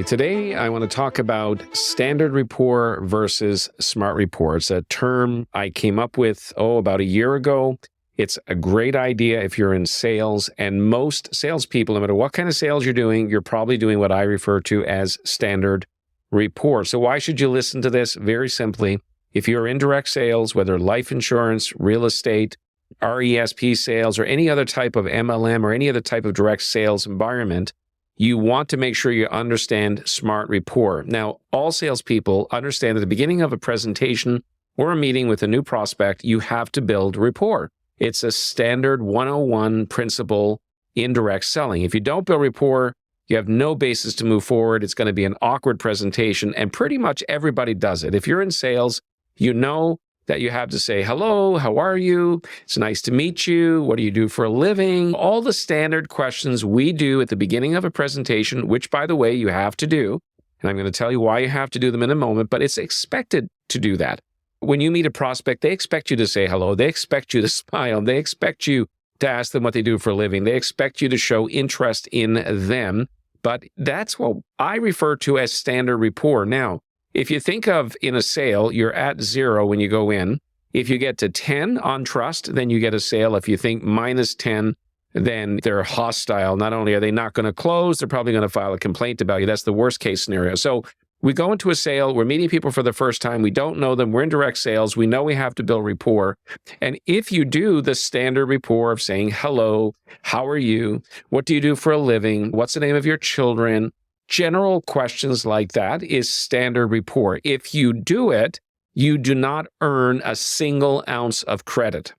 Today, I want to talk about standard rapport versus smart rapport. It's a term I came up with, about a year ago. It's a great idea if you're in sales, and most salespeople, no matter what kind of sales you're doing, you're probably doing what I refer to as standard rapport. So why should you listen to this? Very simply, if you're in direct sales, whether life insurance, real estate, RESP sales, or any other type of MLM or any other type of direct sales environment, you want to make sure you understand smart rapport. Now, all salespeople understand at the beginning of a presentation or a meeting with a new prospect, you have to build rapport. It's a standard 101 principle in direct selling. If you don't build rapport, you have no basis to move forward. It's going to be an awkward presentation, and pretty much everybody does it. If you're in sales, you know that you have to say, hello, how are you? It's nice to meet you. What do you do for a living? All the standard questions we do at the beginning of a presentation, which, by the way, you have to do. And I'm going to tell you why you have to do them in a moment, but it's expected to do that. When you meet a prospect, they expect you to say hello. They expect you to smile. They expect you to ask them what they do for a living. They expect you to show interest in them. But that's what I refer to as standard rapport. Now, if you think of in a sale, you're at 0 when you go in. If you get to 10 on trust, then you get a sale. If you think minus 10, then they're hostile. Not only are they not going to close, they're probably going to file a complaint about you. That's the worst case scenario. So we go into a sale, we're meeting people for the first time, we don't know them, we're in direct sales, we know we have to build rapport. And if you do the standard rapport of saying, hello, how are you? What do you do for a living? What's the name of your children? General questions like that is standard rapport. If you do it, you do not earn a single ounce of credit.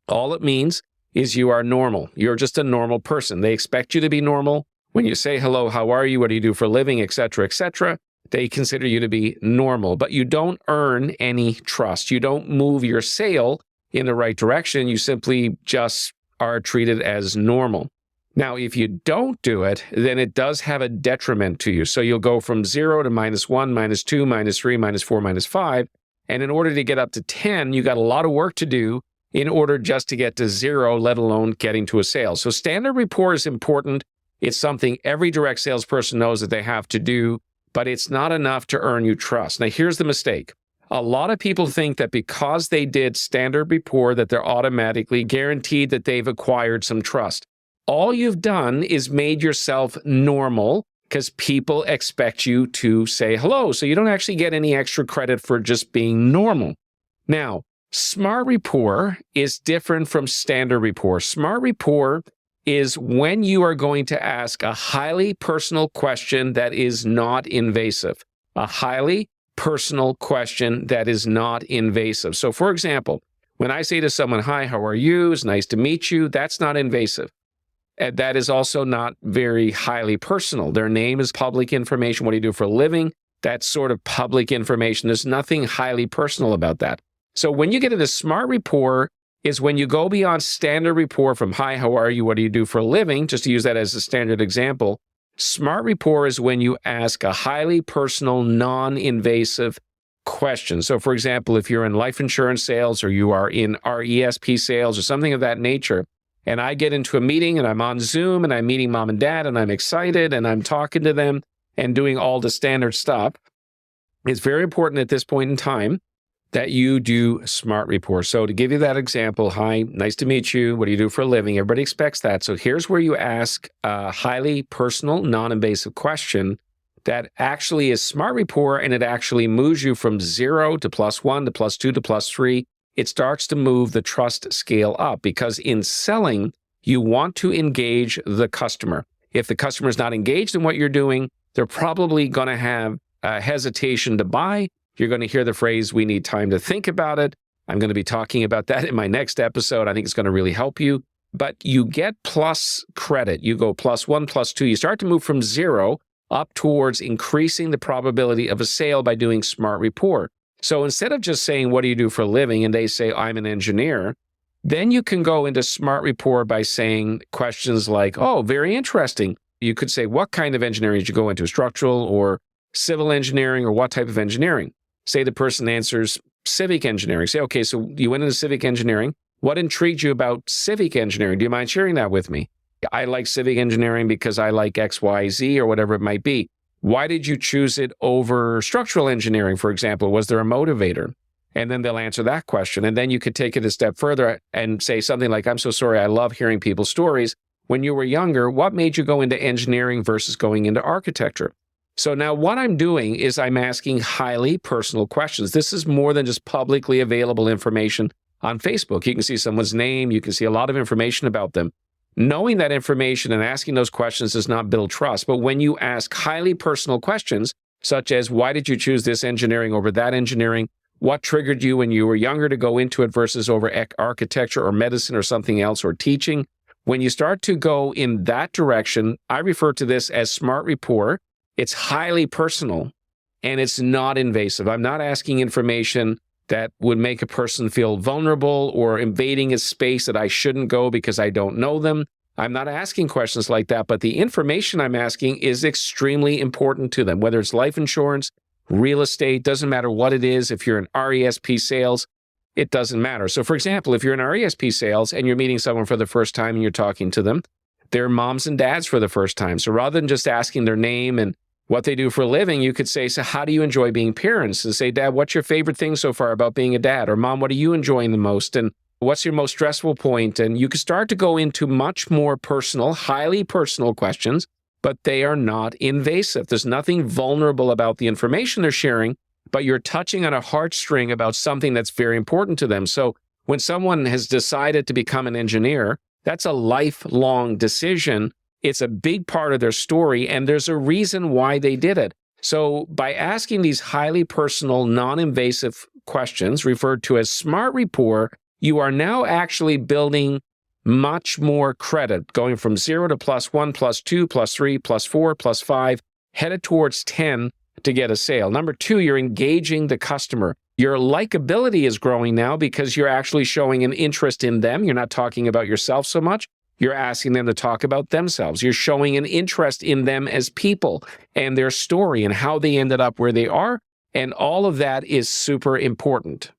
All it means is you are normal. You're just a normal person. They expect you to be normal. When you say, hello, how are you? What do you do for a living? Et cetera, they consider you to be normal, but you don't earn any trust. You don't move your sale in the right direction. You simply just are treated as normal. Now, if you don't do it, then it does have a detriment to you. So you'll go from 0 to -1, -2, -3, -4, -5. And in order to get up to 10, you got a lot of work to do in order just to get to 0, let alone getting to a sale. So standard rapport is important. It's something every direct salesperson knows that they have to do, but it's not enough to earn you trust. Now, here's the mistake. A lot of people think that because they did standard rapport, that they're automatically guaranteed that they've acquired some trust. All you've done is made yourself normal because people expect you to say hello. So you don't actually get any extra credit for just being normal. Now, smart rapport is different from standard rapport. Smart rapport is when you are going to ask a highly personal question that is not invasive. A highly personal question that is not invasive. So for example, when I say to someone, hi, how are you? It's nice to meet you. That's not invasive. And that is also not very highly personal. Their name is public information. What do you do for a living? That's sort of public information. There's nothing highly personal about that. So when you get into smart rapport is when you go beyond standard rapport from, hi, how are you? What do you do for a living? Just to use that as a standard example. Smart rapport is when you ask a highly personal, non-invasive question. So for example, if you're in life insurance sales or you are in RESP sales or something of that nature, and I get into a meeting and I'm on Zoom and I'm meeting mom and dad and I'm excited and I'm talking to them and doing all the standard stuff, it's very important at this point in time that you do smart rapport. So to give you that example, hi, nice to meet you. What do you do for a living? Everybody expects that. So here's where you ask a highly personal, non-invasive question that actually is smart rapport, and it actually moves you from 0 to +1 to +2 to +3. It starts to move the trust scale up because in selling, you want to engage the customer. If the customer is not engaged in what you're doing, they're probably going to have a hesitation to buy. You're going to hear the phrase, we need time to think about it. I'm going to be talking about that in my next episode. I think it's going to really help you. But you get plus credit. You go +1, +2. You start to move from 0 up towards increasing the probability of a sale by doing smart rapport. So instead of just saying, what do you do for a living? And they say, I'm an engineer. Then you can go into smart rapport by saying questions like, oh, very interesting. You could say, what kind of engineering did you go into? Structural or civil engineering, or what type of engineering? Say the person answers civic engineering. Say, okay, so you went into civic engineering. What intrigued you about civic engineering? Do you mind sharing that with me? I like civic engineering because I like X, Y, Z, or whatever it might be. Why did you choose it over structural engineering, for example? Was there a motivator? And then they'll answer that question. And then you could take it a step further and say something like, I'm so sorry, I love hearing people's stories. When you were younger, what made you go into engineering versus going into architecture? So now what I'm doing is I'm asking highly personal questions. This is more than just publicly available information on Facebook. You can see someone's name. You can see a lot of information about them. Knowing that information and asking those questions does not build trust. But when you ask highly personal questions, such as, why did you choose this engineering over that engineering? What triggered you when you were younger to go into it versus over architecture or medicine or something else or teaching? When you start to go in that direction, I refer to this as smart rapport. It's highly personal and it's not invasive. I'm not asking information that would make a person feel vulnerable or invading a space that I shouldn't go because I don't know them. I'm not asking questions like that, but the information I'm asking is extremely important to them, whether it's life insurance, real estate, doesn't matter what it is. If you're in RESP sales, it doesn't matter. So for example, if you're in RESP sales and you're meeting someone for the first time and you're talking to them, they're moms and dads for the first time. So rather than just asking their name and what they do for a living, you could say, so how do you enjoy being parents? And say, Dad, what's your favorite thing so far about being a dad? Or Mom, what are you enjoying the most? And what's your most stressful point? And you can start to go into much more personal, highly personal questions, but they are not invasive. There's nothing vulnerable about the information they're sharing, but you're touching on a heartstring about something that's very important to them. So when someone has decided to become an engineer, that's a lifelong decision. It's a big part of their story, and there's a reason why they did it. So by asking these highly personal, non-invasive questions, referred to as smart rapport, you are now actually building much more credit, going from 0 to +1, +2, +3, +4, +5, headed towards 10 to get a sale. Number 2, you're engaging the customer. Your likability is growing now because you're actually showing an interest in them. You're not talking about yourself so much. You're asking them to talk about themselves. You're showing an interest in them as people and their story and how they ended up where they are. And all of that is super important.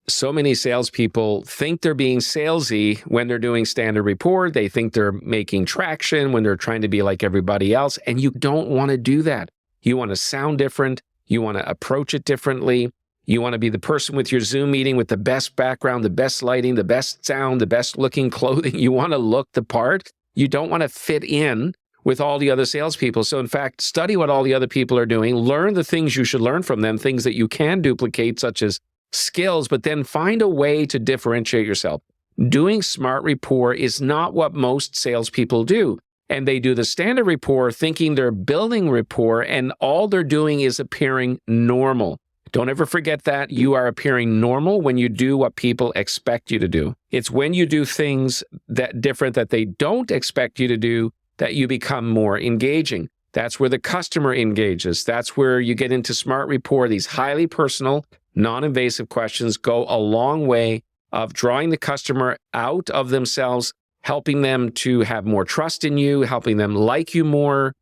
So many salespeople think they're being salesy when they're doing standard rapport. They think they're making traction when they're trying to be like everybody else. And you don't want to do that. You want to sound different. You want to approach it differently. You want to be the person with your Zoom meeting with the best background, the best lighting, the best sound, the best looking clothing. You want to look the part. You don't want to fit in with all the other salespeople. So in fact, study what all the other people are doing. Learn the things you should learn from them, things that you can duplicate, such as skills, but then find a way to differentiate yourself. Doing smart rapport is not what most salespeople do. And they do the standard rapport thinking they're building rapport, and all they're doing is appearing normal. Don't ever forget that you are appearing normal when you do what people expect you to do. It's when you do things that different that they don't expect you to do that you become more engaging. That's where the customer engages. That's where you get into smart rapport. These highly personal, non-invasive questions go a long way of drawing the customer out of themselves, helping them to have more trust in you, helping them like you more.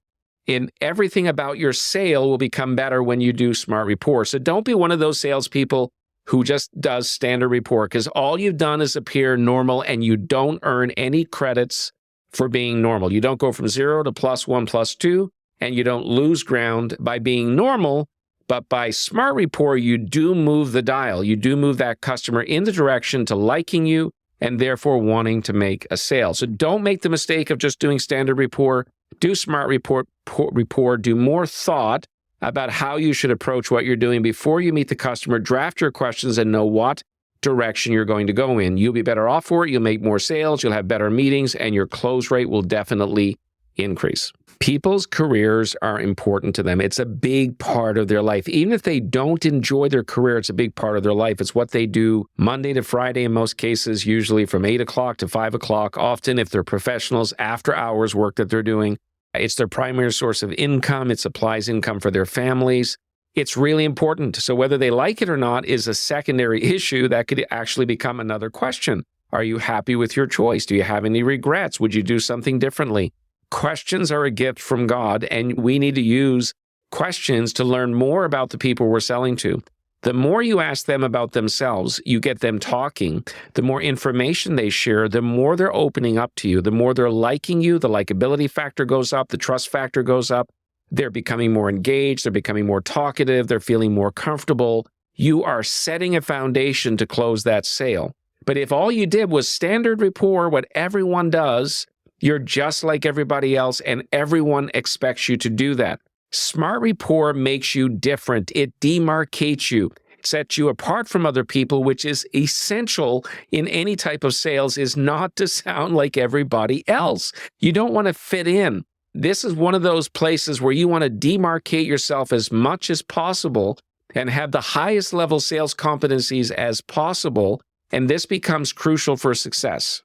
And everything about your sale will become better when you do smart rapport. So don't be one of those salespeople who just does standard rapport, because all you've done is appear normal and you don't earn any credits for being normal. You don't go from 0 to +1, +2, and you don't lose ground by being normal. But by smart rapport, you do move the dial. You do move that customer in the direction to liking you and therefore wanting to make a sale. So don't make the mistake of just doing standard rapport. Do smart rapport, do more thought about how you should approach what you're doing before you meet the customer. Draft your questions and know what direction you're going to go in. You'll be better off for it. You'll make more sales. You'll have better meetings, and your close rate will definitely increase. People's careers are important to them. It's a big part of their life. Even if they don't enjoy their career, it's a big part of their life. It's what they do Monday to Friday in most cases, usually from 8 o'clock to 5 o'clock. Often, if they're professionals, after hours work that they're doing. It's their primary source of income. It supplies income for their families. It's really important. So whether they like it or not is a secondary issue that could actually become another question. Are you happy with your choice? Do you have any regrets? Would you do something differently? Questions are a gift from God, and we need to use questions to learn more about the people we're selling to. The more you ask them about themselves, you get them talking, the more information they share, the more they're opening up to you, the more they're liking you, the likability factor goes up, the trust factor goes up, They're becoming more engaged. They're becoming more talkative. They're feeling more comfortable. You are setting a foundation to close that sale. But if all you did was standard rapport, what everyone does, you're just like everybody else, and everyone expects you to do that. Smart rapport makes you different. It demarcates you. It sets you apart from other people, which is essential in any type of sales, is not to sound like everybody else. You don't want to fit in. This is one of those places where you want to demarcate yourself as much as possible and have the highest level sales competencies as possible. And this becomes crucial for success.